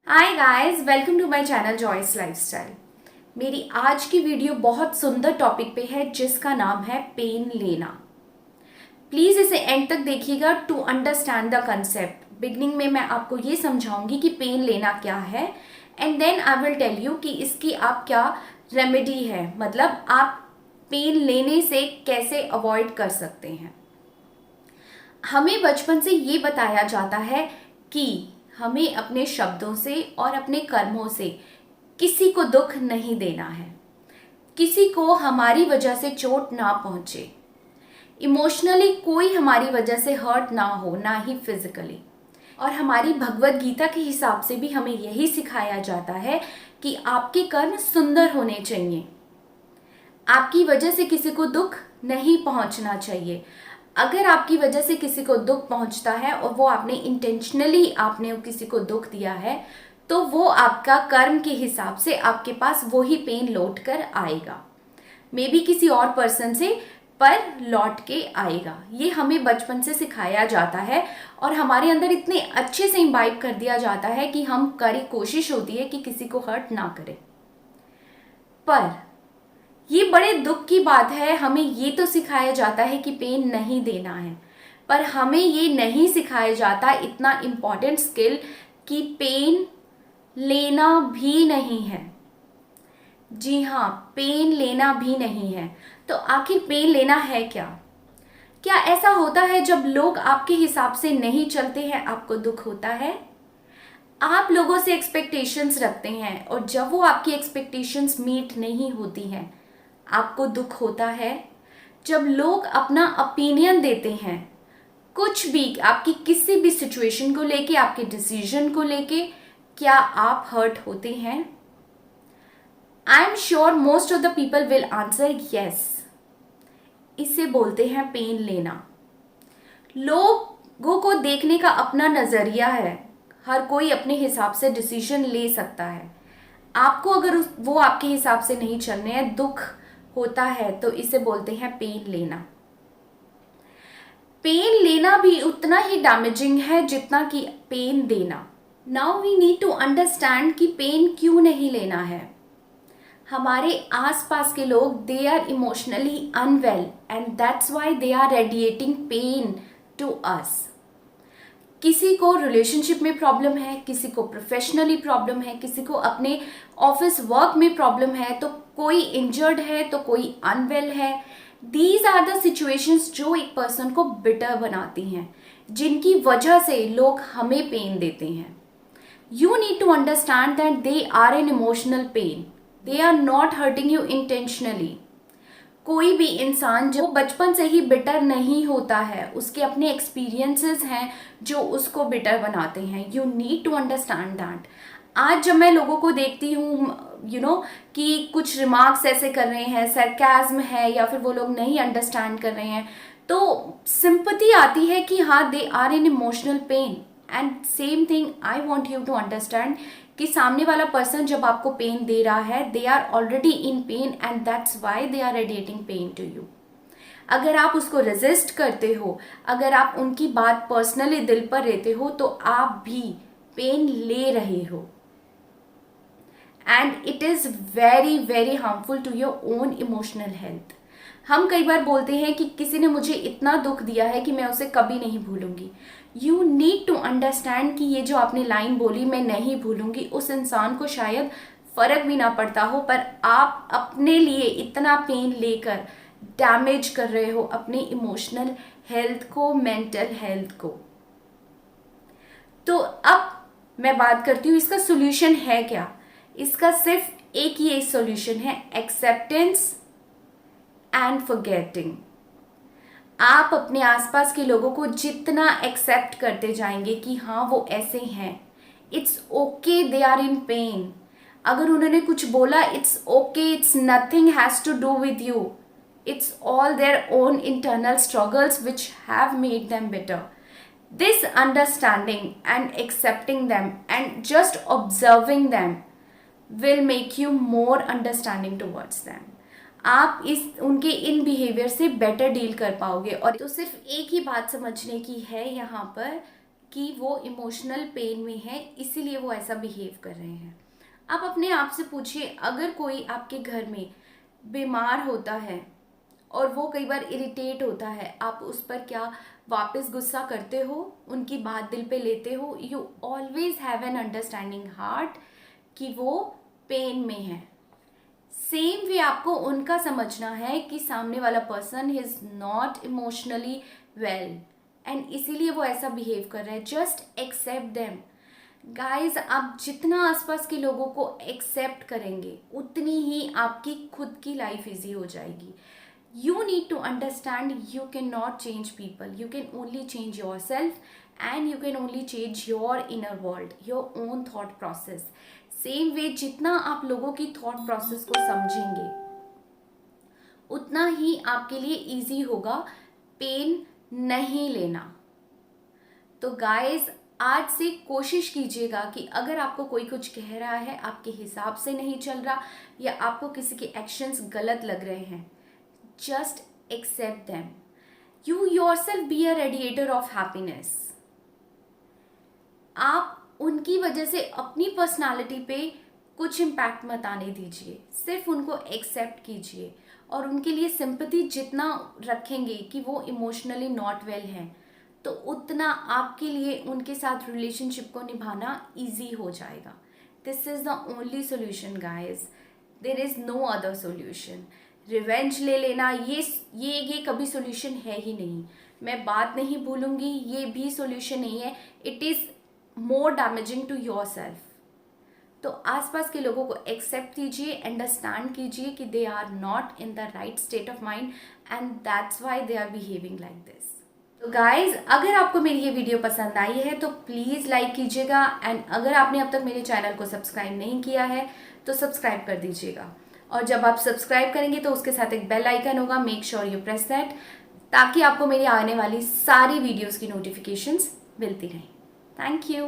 Hi guys, welcome to my channel Joy's lifestyle. मेरी आज की वीडियो बहुत सुंदर टॉपिक पे है जिसका नाम है पेन लेना। प्लीज़ इसे एंड तक देखिएगा to understand the concept. Beginning में मैं आपको ये समझाऊंगी कि पेन लेना क्या है and then I will tell you कि इसकी आप क्या रेमेडी है, मतलब आप पेन लेने से कैसे अवॉइड कर सकते हैं। हमें बचपन से ये बताया जाता है कि हमें अपने शब्दों से और अपने कर्मों से किसी को दुख नहीं देना है, किसी को हमारी वजह से चोट ना पहुंचे, इमोशनली कोई हमारी वजह से हर्ट ना हो, ना ही फिजिकली। और हमारी भगवत गीता के हिसाब से भी हमें यही सिखाया जाता है कि आपके कर्म सुंदर होने चाहिए, आपकी वजह से किसी को दुख नहीं पहुंचना चाहिए। अगर आपकी वजह से किसी को दुख पहुंचता है और वो आपने इंटेंशनली आपने किसी को दुख दिया है, तो वो आपका कर्म के हिसाब से आपके पास वही पेन लौट कर आएगा, मे बी किसी और पर्सन से, पर लौट के आएगा। ये हमें बचपन से सिखाया जाता है और हमारे अंदर इतने अच्छे से इम्बाइब कर दिया जाता है कि हम करी कोशिश होती है कि किसी को हर्ट ना करें। पर ये बड़े दुख की बात है, हमें ये तो सिखाया जाता है कि पेन नहीं देना है, पर हमें ये नहीं सिखाया जाता इतना इम्पॉर्टेंट स्किल कि पेन लेना भी नहीं है। जी हाँ, पेन लेना भी नहीं है। तो आखिर पेन लेना है क्या? क्या ऐसा होता है जब लोग आपके हिसाब से नहीं चलते हैं आपको दुख होता है? आप लोगों से एक्सपेक्टेशंस रखते हैं और जब वो आपकी एक्सपेक्टेशंस मीट नहीं होती हैं आपको दुख होता है? जब लोग अपना ओपिनियन देते हैं कुछ भी, आपकी किसी भी सिचुएशन को लेके, आपके डिसीजन को लेके, क्या आप हर्ट होते हैं? I am sure most of the people will answer yes. इसे बोलते हैं पेन लेना। लोगों को देखने का अपना नजरिया है, हर कोई अपने हिसाब से डिसीजन ले सकता है। आपको अगर वो आपके हिसाब से नहीं चलने हैं, दुख होता है, तो इसे बोलते हैं पेन लेना। पेन लेना भी उतना ही डैमेजिंग है जितना कि पेन देना। Now we need to understand कि पेन क्यों नहीं लेना है। हमारे आसपास के लोग, they are emotionally unwell and that's why they are radiating pain to us. किसी को रिलेशनशिप में प्रॉब्लम है, किसी को प्रोफेशनली प्रॉब्लम है, किसी को अपने ऑफिस वर्क में प्रॉब्लम है, तो कोई इंजर्ड है तो कोई अनवेल है। दीज आर द सिचुएशंस जो एक पर्सन को बिटर बनाती हैं, जिनकी वजह से लोग हमें पेन देते हैं। You need to understand that they are an emotional pain, they are not hurting you intentionally. कोई भी इंसान जो बचपन से ही बिटर नहीं होता है, उसके अपने एक्सपीरियंसेस हैं जो उसको बिटर बनाते हैं। You need to understand that. आज जब मैं लोगों को देखती हूँ कि कुछ रिमार्क्स ऐसे कर रहे हैं, सरकाज़्म है, या फिर वो लोग नहीं अंडरस्टैंड कर रहे हैं, तो सिंपैथी आती है कि हाँ, they are in emotional pain. And same thing I want you to understand कि सामने वाला पर्सन जब आपको पेन दे रहा है, they are already in pain and that's why they are radiating pain to you. अगर आप उसको रेजिस्ट करते हो, अगर आप उनकी बात पर्सनली दिल पर लेते हो, तो आप भी पेन ले रहे हो and it is very very harmful to your own emotional health. हम कई बार बोलते हैं कि किसी ने मुझे इतना दुख दिया है कि मैं उसे कभी नहीं भूलूंगी। यू नीड टू अंडरस्टैंड कि ये जो आपने लाइन बोली, मैं नहीं भूलूंगी, उस इंसान को शायद फर्क भी ना पड़ता हो, पर आप अपने लिए इतना पेन लेकर डैमेज कर रहे हो अपने इमोशनल हेल्थ को, मेंटल हेल्थ को। तो अब मैं बात करती हूँ इसका सोल्यूशन है क्या। इसका सिर्फ एक ही सोल्यूशन है, एक्सेप्टेंस एंड फॉरगेटिंग। आप अपने आसपास के लोगों को जितना एक्सेप्ट करते जाएंगे कि हाँ वो ऐसे हैं, it's okay, they are in pain. अगर उन्होंने कुछ बोला, it's okay, it's nothing has to do with you, it's all their own internal struggles which have made them better. This understanding and accepting them and just observing them will make you more understanding towards them. आप इस उनके in behaviour से better deal कर पाओगे। और तो सिर्फ एक ही बात समझने की है यहाँ पर कि वो इमोशनल पेन में है, इसीलिए वो ऐसा बिहेव कर रहे हैं। आप अपने आप से पूछिए, अगर कोई आपके घर में बीमार होता है और वो कई बार इरिटेट होता है, आप उस पर क्या वापस गुस्सा करते हो, उनकी बात दिल पे लेते हो? You always have an understanding heart कि वो पेन में है। सेम वे आपको उनका समझना है कि सामने वाला person is not emotionally well and इसीलिए वो ऐसा बिहेव कर रहे हैं। Just accept them guys. आप जितना आसपास के लोगों को एक्सेप्ट करेंगे उतनी ही आपकी खुद की लाइफ इजी हो जाएगी। You need to understand you cannot change people. You can only change yourself and you can only change your inner world, your own thought process. Same way जितना आप लोगों की thought process को समझेंगे उतना ही आपके लिए easy होगा पेन नहीं लेना। तो गाइज आज से कोशिश कीजिएगा कि अगर आपको कोई कुछ कह रहा है, आपके हिसाब से नहीं चल रहा या आपको किसी के एक्शंस गलत लग रहे हैं, just accept them. You yourself be a radiator of happiness. आप उनकी वजह से अपनी पर्सनालिटी पे कुछ इम्पैक्ट मत आने दीजिए, सिर्फ उनको एक्सेप्ट कीजिए और उनके लिए सिंपैथी जितना रखेंगे कि वो इमोशनली नॉट वेल हैं, तो उतना आपके लिए उनके साथ रिलेशनशिप को निभाना ईजी हो जाएगा। This is the only solution guys, there is no other solution. Revenge ले लेना ये कभी सोल्यूशन है ही नहीं। मैं बात नहीं भूलूंगी, ये भी सोल्यूशन नहीं है। It is more damaging to yourself. तो आसपास के लोगों को एक्सेप्ट कीजिए, अंडरस्टैंड कीजिए कि they are not in the right state of mind and that's why they are behaving like this. तो गाइज अगर आपको मेरी ये वीडियो पसंद आई है तो प्लीज़ लाइक कीजिएगा एंड अगर आपने अब तक मेरे चैनल को सब्सक्राइब नहीं किया है तो सब्सक्राइब कर दीजिएगा। और जब आप सब्सक्राइब करेंगे तो उसके साथ एक बेल आइकन होगा, make sure you press that, ताकि आपको मेरी आने वाली सारी वीडियोस की नोटिफिकेशंस मिलती रहें। Thank you.